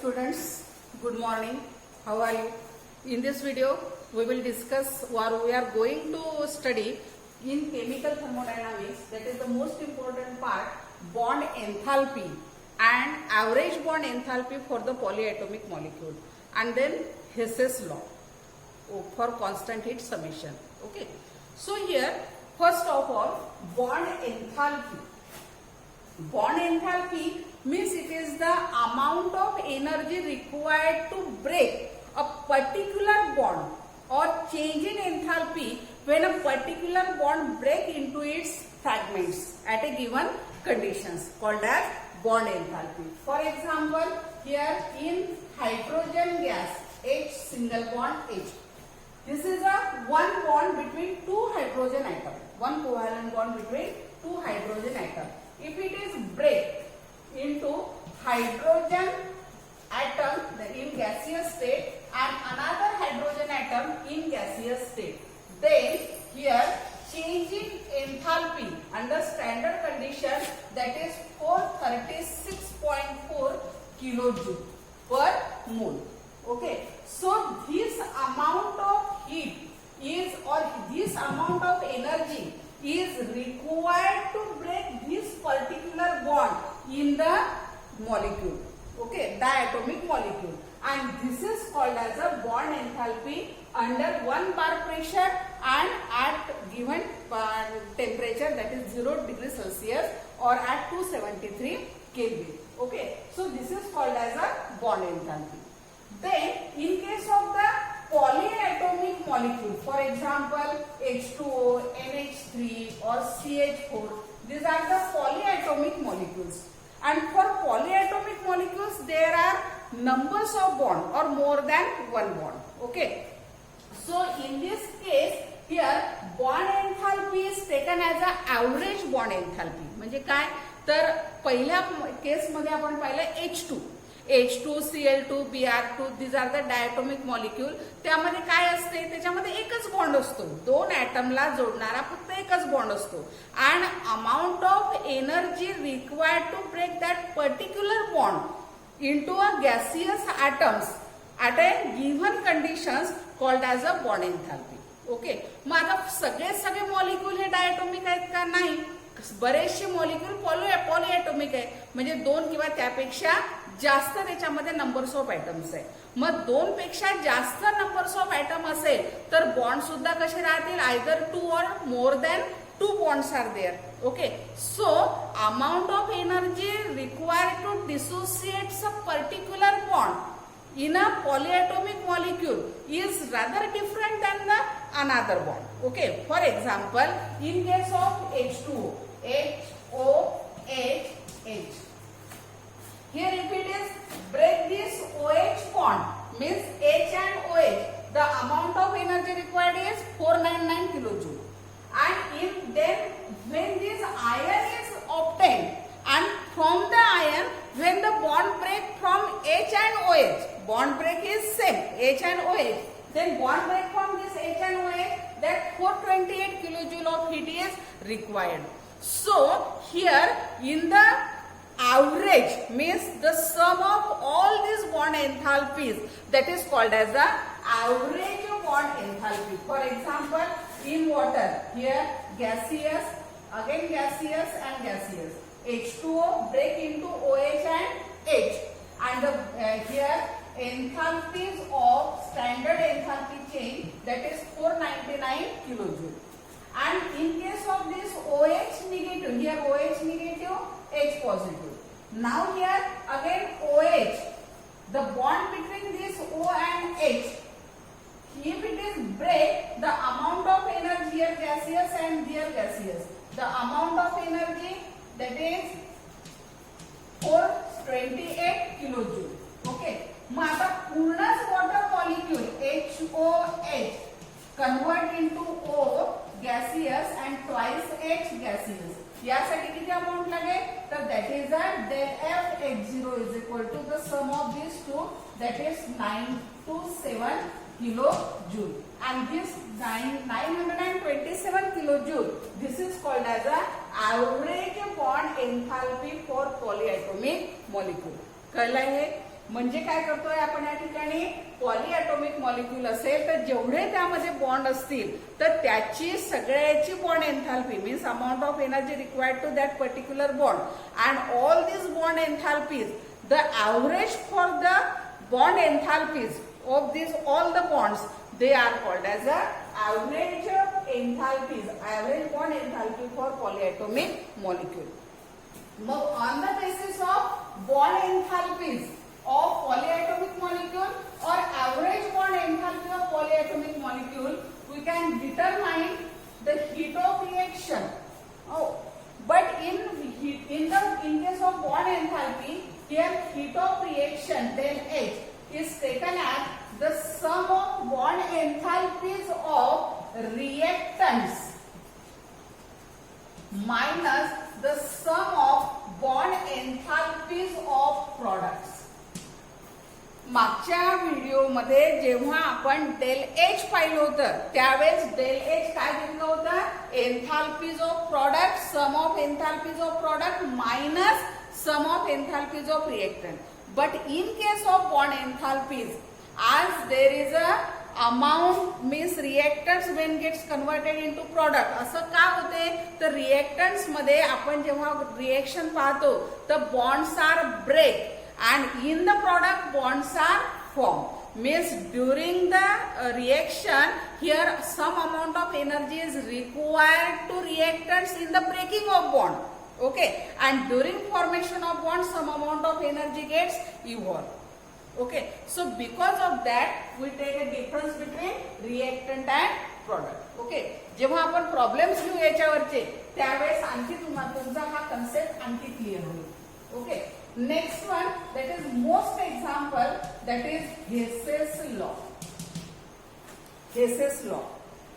students, good morning. How are you? In this video, we will discuss or we are going to study in chemical thermodynamics, that is the most important part, bond enthalpy and average bond enthalpy for the polyatomic molecule, and then Hess's law for constant heat summation. Okay. So here, first of all, bond enthalpy. Bond enthalpy means it is the amount of energy required to break a particular bond or change in enthalpy when a particular bond break into its fragments at a given conditions, called as bond enthalpy. For example, here in hydrogen gas, H single bond H. This is a one bond between two hydrogen atoms, one covalent bond between two hydrogen atoms. If it is break into hydrogen atom in gaseous state and another hydrogen atom in gaseous state, then here change in enthalpy under standard condition, that is 436.4 kilojoule per mole. Okay, so this amount of heat is, or this amount of energy is required to break this particular bond in the molecule, okay, diatomic molecule, and this is called as a bond enthalpy under 1 bar pressure and at given temperature, that is 0 degrees Celsius or at 273 Kelvin. Okay, so this is called as a bond enthalpy. Then in case of the polyatomic molecule, for example H2O, NH3 or CH4, these are the polyatomic molecules, and for polyatomic molecules there are numbers of bond or more than one bond. Okay, so in this case here bond enthalpy is taken as a average bond enthalpy. म्हणजे काय तर पहिल्या case मध्ये आपण पाहिलं H2, Cl2, Br2, these are the diatomic molecule. त्यामध्ये काय असते, त्याच्यामध्ये एकच बॉन्ड असतो, दोन ऍटमला जोडणारा फक्त एकच बॉन्ड असतो, and amount of energy required to break that particular bond into a gaseous atoms at a given conditions called as a bond enthalpy. Okay, मग आता सगळे मॉलिक्यूल हे डायटोमिक आहेत का? नाही, बरेचसे मॉलिक्यूल पॉलीएटोमिक आहे, म्हणजे दोन किंवा त्यापेक्षा जास्त त्याच्यामध्ये नंबर्स ऑफ आयटम्स आहे. मग दोन पेक्षा जास्त नंबर्स ऑफ आयटम असेल तर बॉन्ड सुद्धा कसे राहतील, either 2 or more than 2 bonds are there. Okay, so amount of energy required to dissociate a particular bond in a polyatomic molecule is rather different than the another bond. Okay, for example, in case of H2O, HOH, here if it is break this OH bond, means H and OH, the amount of energy required is 499 kilojoule. And if then when this ion is obtained, and from the ion when the bond break from H and OH, bond break is same H and OH, then bond break from this H and OH, that 428 kilojoule of heat is required. So here in the average means the sum of all these bond enthalpies, that is called as the average bond enthalpy. For example, in water, here gaseous, again gaseous and gaseous, H2O break into OH and H, and the, here enthalpies of standard enthalpy change, that is 499 kilojoule. And in case of this OH negative, here OH negative, H positive. Now here again OH, the bond between this O and H, if it is break, the amount of energy here gaseous and here gaseous, the amount of energy, that is 428 kilojoule. Okay, मग आता पूर्णच water molecule HOH convert into O gaseous and twice H gaseous, यासाठी किती amount लागेल, तर that is a del F H0 is equal to the sum of these two, that is 927 kilojoule, and this 927 kilojoule, this is called as a average bond enthalpy for polyatomic molecule. कळलं हे? म्हणजे काय करतोय आपण या ठिकाणी, polyatomic molecule असेल तर जेवढे त्यामध्ये बॉन्ड असतील तर त्याची सगळ्याची bond enthalpy means amount of energy required to that particular bond and all this bond enthalpies, the average for the bond enthalpies of these all the bonds, they are called as a average enthalpies, average bond enthalpy for polyatomic molecule. Now on the basis of bond enthalpies of polyatomic molecule or average bond enthalpy of polyatomic molecule, we can determine the heat of reaction. Oh, but in case of bond enthalpy, here heat of reaction del H is taken as the sum of bond enthalpies of reactants minus the sum of bond enthalpies of products. मागच्या व्हिडिओमध्ये जेव्हा आपण del H पाहिलं होतं त्यावेळेस del H काय दिलं होतं, enthalpies of product, sum of enthalpies of product minus sum of enthalpies of reactant. But in case of bond enthalpies, as there is a amount means reactants when gets converted into product, असं का होते तर reactants मध्ये आपण जेव्हा reaction पाहतो तर bonds are break and in the product bonds are formed. Means during the reaction here some amount of energy is required to reactants in the breaking of bond. Okay, and during formation of bond some amount of energy gets evolved. Okay, so because of that we take a difference between reactant and product. Okay, जेव्हा आपण problems घेऊ याच्यावरचे त्यावेळेस आणखी तुमचा हा concept आणखी clear होईल. Okay, next one that is most example that is Hess's law. Hess's law.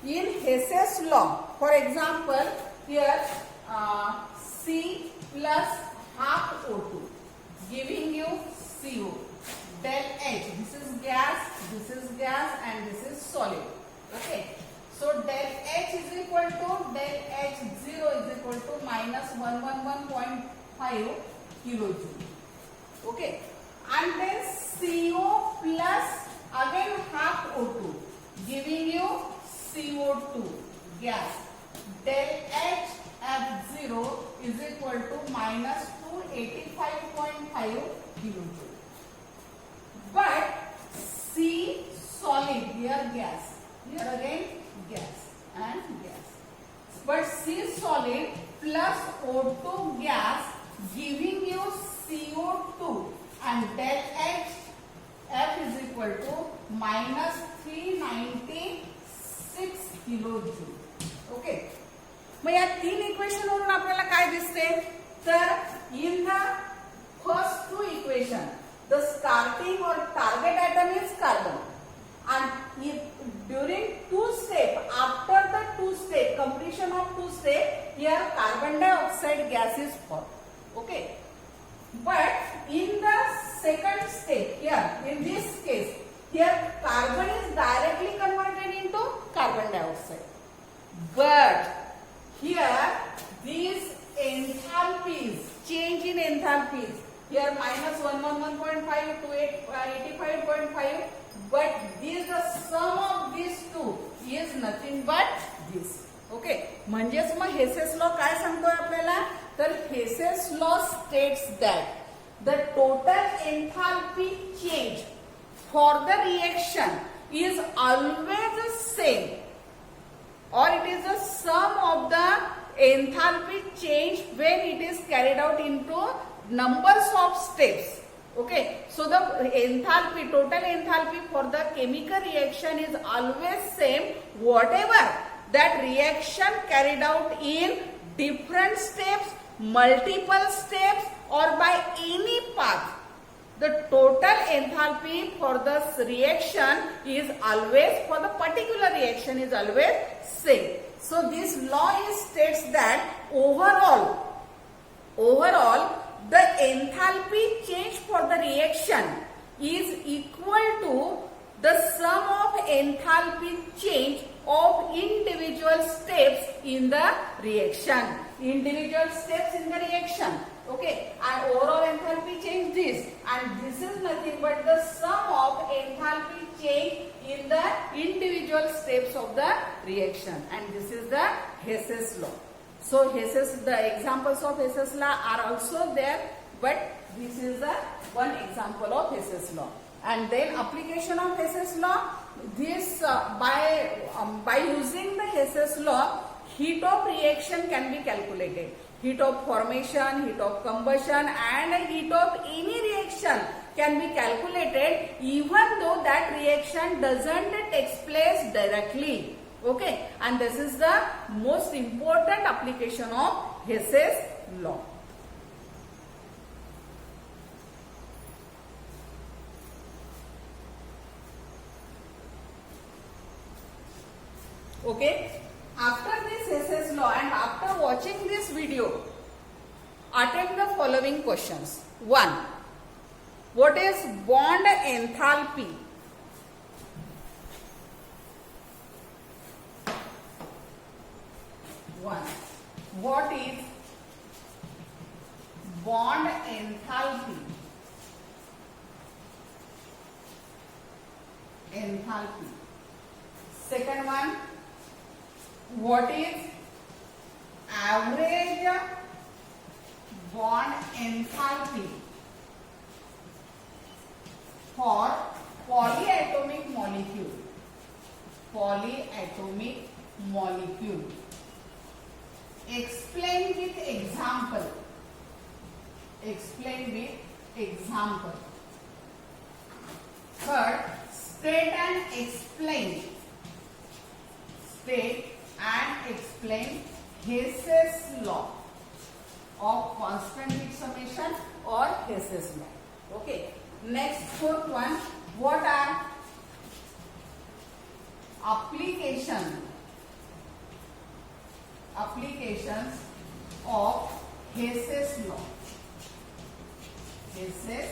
In Hess's law, for example, here C plus half O2 giving you CO. Del H, this is gas, and this is solid. Okay. So del H is equal to del H0 is equal to minus 111.5 kilojoule. Okay. And then CO plus again half O2 giving you CO2 gas. Del H F0 is equal to minus 285.5 kilojoule. But C solid, here gas, here again gas and gas. But C solid plus O2 gas giving you CO2 and del H F is equal to minus 396 kilojoule. Okay. मग या तीन equation वरून आपल्याला काय दिसते तर in the first two equation the starting or target atom is carbon and during two step after the two step completion of two step here carbon dioxide gas is formed. Okay, but in the second step here in this case here carbon is directly converted into carbon dioxide, but here these enthalpies change in enthalpies here minus 111.5 to 85.5, but this the sum of these two is nothing but this. Okay, म्हणजेच मग Hess's law काय सांगतोय आपल्याला तर Hess's law states that the total enthalpy change for the reaction is always the same or it is the sum of the enthalpy change when it is carried out into numbers of steps. Okay, so the enthalpy, total enthalpy for the chemical reaction is always same whatever that reaction carried out in different steps, multiple steps or by any path. The total enthalpy for this reaction is always, for the particular reaction is always same. So this law states that overall the enthalpy change for the reaction is equal to the sum of enthalpy change of individual steps in the reaction. Individual steps in the reaction. Okay, and overall enthalpy change this, and this is nothing but the sum of enthalpy change in the individual steps of the reaction, and this is the Hess's law. So the examples of Hess's law are also there, but this is the one example of Hess's law. And then application of Hess's law, this by using the Hess's law, heat of reaction can be calculated. Heat of formation, heat of combustion, and heat of any reaction can be calculated even though that reaction doesn't take place directly. Okay, and this is the most important application of Hess's law. Okay, after this Hess's law and after watching this video, attempt the following questions. 1. What is bond enthalpy? 1. What is bond enthalpy? Enthalpy. Second one, what is average bond enthalpy for polyatomic molecule? Polyatomic molecule. Explain with example. Explain with example. Third, state and explain. State and explain Hess's law of constant heat summation or Hess's law. Okay. Next, fourth one, what are applications of Hess's law? Hess's